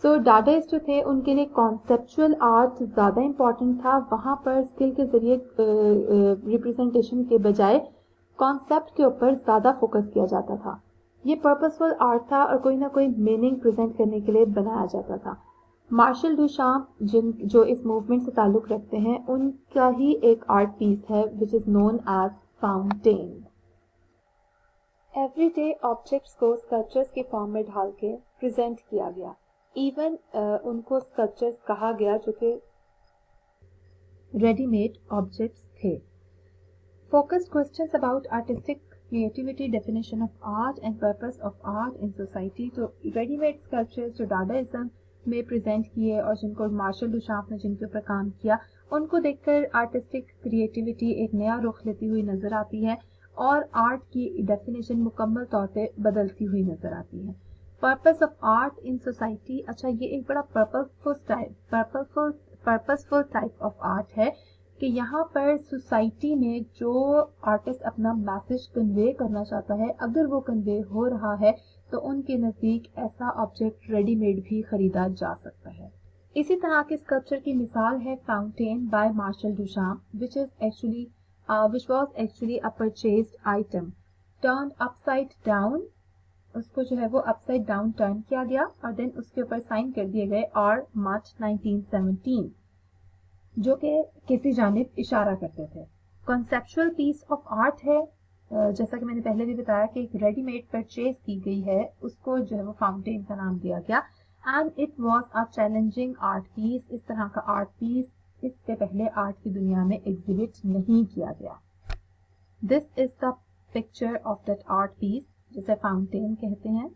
सो डाडाइस्ट जो थे उनके लिए कॉन्सेप्चुअल आर्ट ज़्यादा इम्पॉर्टेंट था, वहाँ पर स्किल के ज़रिए रिप्रेजेंटेशन के बजाय कॉन्सेप्ट के ऊपर ज़्यादा फोकस किया जाता था। ये पर्पसफुल आर्ट था और कोई ना कोई मीनिंग प्रेजेंट करने के लिए बनाया जाता था। मार्शल डुशाम्प जो इस मूवमेंट से ताल्लुक़ रखते हैं, उनका ही एक आर्ट पीस है which is known as fountain. Everyday objects को स्कल्पचर्स के फॉर्म में ढाल के प्रेजेंट किया गया। इवन उनको स्कल्पचर्स कहा गया जो कि रेडीमेड ऑब्जेक्ट्स थे। Focused questions about artistic creativity, definition of art and purpose of art in society. तो रेडीमेड स्कल्पचर्स जो डाडाइज्म में प्रेजेंट किए और जिनको मार्शल डुशाम्प ने जिनके ऊपर काम किया, उनको देखकर आर्टिस्टिक क्रिएटिविटी एक नया रुख लेती हुई नजर आती है और आर्ट की डेफिनेशन मुकम्मल तौर पे बदलती हुई नजर आती है। Purpose of art in society, अच्छा ये एक बड़ा पर्पसफुल टाइप ऑफ आर्ट है कि यहाँ पर सोसाइटी में जो आर्टिस्ट अपना मैसेज कन्वे करना चाहता है, अगर वो कन्वे हो रहा है तो उनके नज़दीक ऐसा ऑब्जेक्ट रेडीमेड भी खरीदा जा सकता है। इसी तरह के स्कल्पचर की मिसाल है fountain by Marcel Duchamp which was actually a purchased item turned upside down। उसको जो है वो अपसाइड डाउन टर्न किया गया और देन उसके ऊपर साइन कर दिए गए और मार्च 1917 जो कि किसी जानिब इशारा करते थे। कॉन्सेप्चुअल पीस ऑफ आर्ट है, जैसा कि मैंने पहले भी बताया कि एक रेडीमेड परचेज की गई है, उसको जो है वो फाउंटेन का नाम दिया गया and it was a challenging art piece. इस तरह का आर्ट पीस इससे पहले आर्ट की दुनिया में एग्जिबिट नहीं किया गया। This is the picture of that art piece जिसे फाउंटेन कहते हैं।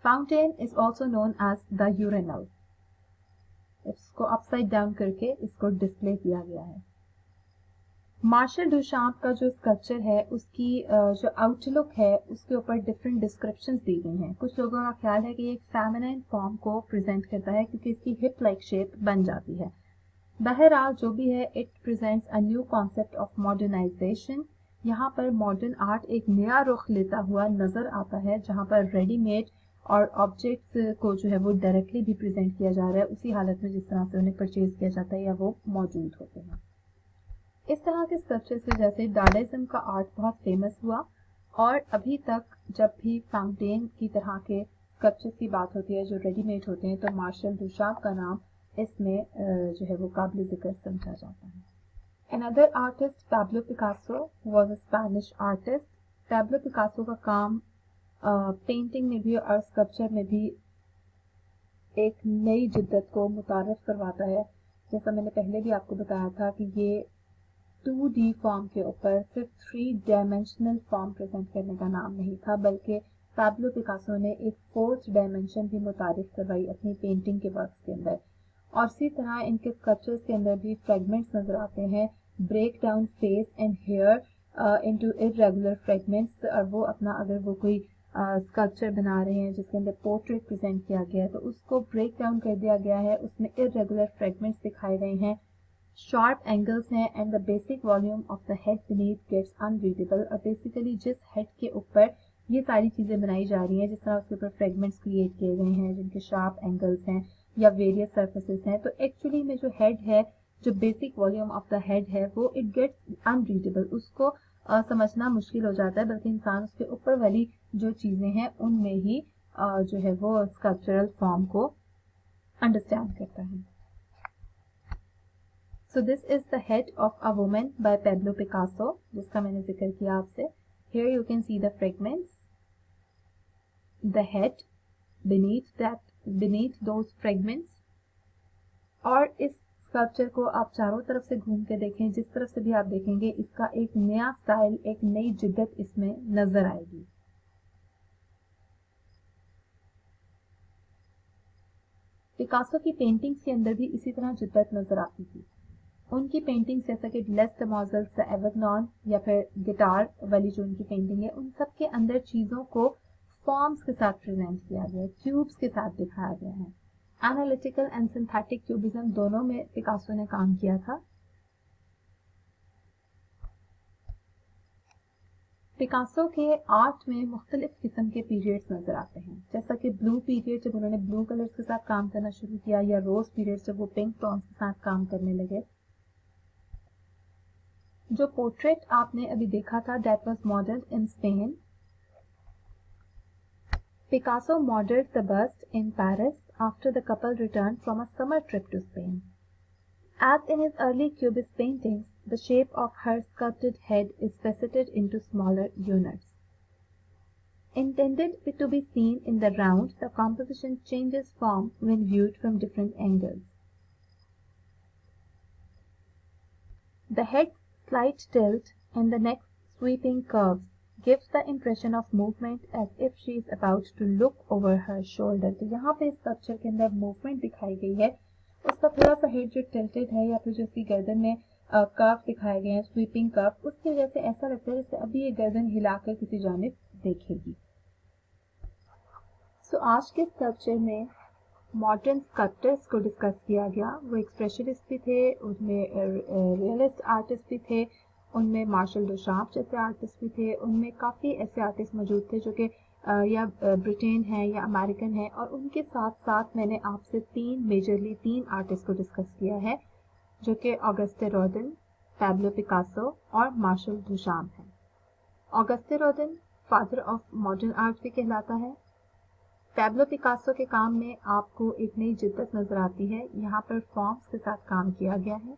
Fountain is also known as the urinal. इसको अपसाइड डाउन करके इसको डिस्प्ले किया गया है। मार्शल डुशाम्प का जो स्कल्पचर है उसकी जो आउटलुक है उसके ऊपर डिफरेंट डिस्क्रिप्शंस दी गई हैं। कुछ लोगों का ख्याल है कि ये एक फेमिनिन फॉर्म को प्रेजेंट करता है क्योंकि इसकी हिप लाइक शेप बन जाती है। बहरहाल जो भी है, it presents a new concept of modernization. यहाँ पर मॉडर्न आर्ट एक नया रुख लेता हुआ नजर आता है, जहाँ पर रेडीमेड और ऑब्जेक्ट्स को जो है वो डायरेक्टली भी प्रेजेंट किया जा रहा है उसी हालत में जिस तरह से उन्हें परचेज किया जाता है या वो मौजूद होते हैं। इस तरह के स्कल्पचर्स की वजह से डाडाइज्म का आर्ट बहुत फेमस हुआ और अभी तक जब भी फाउंटेन की तरह के स्कल्पचर्स की बात होती है जो रेडीमेड होते हैं तो मार्शल डुशाम्प का नाम इसमें जो है वो काबिल जिक्र समझा जाता है। Another artist, Pablo Picasso, was a Spanish artist. Pablo Picasso का काम पेंटिंग में भी और स्कल्पचर में भी एक नई जिद्दत को मुतारफ करवाता है। जैसा मैंने पहले भी आपको बताया था कि ये 2D फॉर्म के ऊपर सिर्फ 3 डायमेंशनल फॉर्म प्रेजेंट करने का नाम नहीं था, बल्कि पैब्लो पिकासो ने एक 4th डायमेंशन भी मुतारिफ करवाई अपनी पेंटिंग के वर्क्स के अंदर। और इसी तरह इनके स्कल्पचर्स के अंदर भी फ्रेगमेंट्स नजर आते हैं, break down face and hair into irregular fragments. और वो अपना अगर वो कोई स्कल्पचर बना रहे हैं जिसके अंदर पोर्ट्रेट प्रेजेंट किया गया है तो उसको ब्रेक डाउन कर दिया गया है, उसमें इररेगुलर फ्रेगमेंट्स दिखाए गए हैं, शार्प एंगल्स हैं and the basic volume of the head beneath gets unreadable. और बेसिकली जिस हेड के ऊपर ये सारी चीज़ें बनाई जा रही हैं, जिस तरह उसके ऊपर फ्रेगमेंट्स क्रिएट किए गए हैं जिनके शार्प एंगल्स हैं या वेरियस सर्फेसेस हैं, तो एक्चुअली में जो हेड है, जो basic volume of the head है, वो इट गेट्स अनरीडेबल, उसको समझना मुश्किल हो जाता है, बल्कि इंसान उसके ऊपर वाली जो चीज़ें हैं उनमें ही जो है वो स्कल्पचरल फॉर्म को अंडरस्टैंड करता है। So this is the head of a woman by Pablo Picasso, जिसका मैंने जिक्र किया आपसे। Here you can see the fragments, the head beneath those fragments। और इस स्कल्पचर को आप चारों तरफ से घूम के देखें, जिस तरफ से भी आप देखेंगे इसका एक नया स्टाइल, एक नई जिद्दत इसमें नजर आएगी। पिकासो की पेंटिंग्स के अंदर भी इसी तरह जिद्दत नजर आती थी। उनकी पेंटिंग्स जैसा कि लेस द मॉजल्स द एवरग्नॉन या फिर गिटार वाली जो उनकी पेंटिंग है, उन सब के अंदर चीज़ों को फॉर्म्स के साथ प्रेजेंट किया गया है, क्यूब्स के साथ दिखाया गया है। एनालिटिकल एंड सिंथेटिक क्यूबिज्म दोनों में पिकासो ने काम किया था। पिकासो के आर्ट में मुख्तलिफ किस्म के पीरियड्स नज़र आते हैं, जैसा कि ब्लू पीरियड जब उन्होंने ब्लू कलर्स के साथ काम करना शुरू किया, या रोज पीरियड जब वो पिंक टोन्स के साथ काम करने लगे। जो पोर्ट्रेट आपने अभी देखा था that was modelled in Spain. Picasso modelled the bust in Paris after the couple return from a summer trip to Spain. As in his early Cubist paintings, the shape of her sculpted head is faceted into smaller units. Intended to be seen in the round, the composition changes form when viewed from different angles. The head's slight tilt and the neck's sweeping curves gives the impression of movement as if she is about to look over her shoulder. तो यहाँ पे इस sculpture के अंदर movement दिखाई गई है, उसका थोड़ा सा हेड जो टिल्टेड है या फिर जो उसकी गर्दन में कर्व दिखाए गए हैं, स्वीपिंग कर्व, उसकी वजह से ऐसा लगता है जैसे अभी ये गर्दन हिलाकर किसी जानिब देखेगी। सो आज के स्कल्पचर में मॉडर्न स्कल्प्टर्स को डिस्कस किया गया। वो एक्सप्रेशनिस्ट भी थे, उनमें रियलिस्ट आर्टिस्ट भी थे, उनमें मार्शल डुचाम्प जैसे आर्टिस्ट भी थे, उनमें काफ़ी ऐसे आर्टिस्ट मौजूद थे जो कि या ब्रिटेन हैं या अमेरिकन हैं, और उनके साथ साथ मैंने आपसे मेजरली तीन आर्टिस्ट को डिस्कस किया है जो कि ऑगस्टे रोदन, पैब्लो पिकासो और मार्शल डुचाम्प हैं। ऑगस्टे रोदन फादर ऑफ मॉडर्न आर्ट भी कहलाता है। पैब्लो पिकासो के काम में आपको एक नई जिद्दत नजर आती है, यहाँ पर फॉर्म्स के साथ काम किया गया है।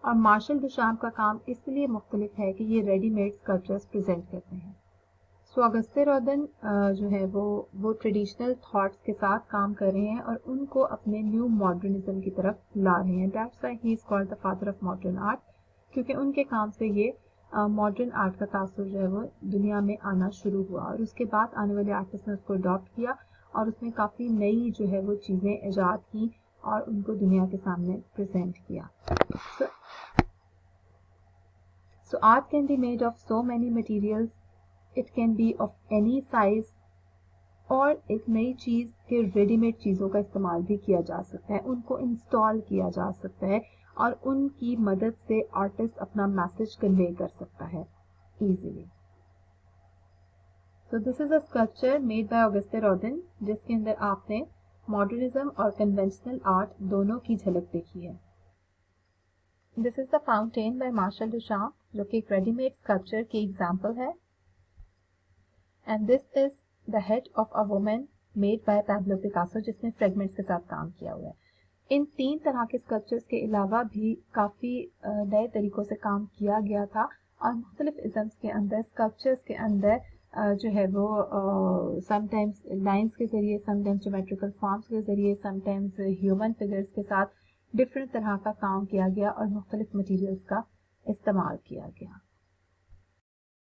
और मार्शल डुचाम्प का काम इसलिए मुख्तलिफ है कि ये रेडीमेड स्कल्पचर्स प्रेजेंट करते हैं। सो ऑगस्टे रोदन जो है वो ट्रेडिशनल थॉट्स के साथ काम कर रहे हैं और उनको अपने न्यू मॉडर्निज्म की तरफ ला रहे हैं। That's why he is called the father of modern art, क्योंकि उनके काम से ये मॉडर्न आर्ट का तासुर जो है वो दुनिया में आना शुरू हुआ, और उसके बाद आने वाले आर्टिस्ट ने उसको अडॉप्ट किया और उसमें काफ़ी नई जो है वो चीज़ें ईजाद की और उनको दुनिया के सामने प्रेजेंट किया। So art can be made of so many materials, it can be of any size, और एक नई चीज़ के रेडीमेड चीज़ों का इस्तेमाल भी किया जा सकता है, उनको इंस्टॉल किया जा सकता है और उनकी मदद से आर्टिस्ट अपना मैसेज कन्वे कर सकता है easily. So this is a sculpture made by Auguste Rodin, जिसके अंदर आपने मॉडर्निज्म और कन्वेंशनल आर्ट दोनों की झलक देखी है। This is the fountain by Marcel Duchamp, जो कि एक रेडीमेड स्कल्पचर की एग्जाम्पल है। And this is the head of a woman made by Pablo Picasso, जिसने फ्रेगमेंट्स के साथ काम किया हुआ है। इन तीन तरह के स्कल्पचर्स के अलावा भी काफ़ी नए तरीक़ों से काम किया गया था, और मुख्तलिफ इज़म्स के अंदर स्कल्पचर्स के अंदर जो है वो समटाइम्स लाइंस के ज़रिए, समटाइम्स ज्योमेट्रिकल फॉर्म्स के ज़रिए, समटाइम्स ह्यूमन फिगर्स के साथ डिफरेंट तरह का काम किया गया और मुख्तलिफ मटीरियल्स का इस्तेमाल किया गया।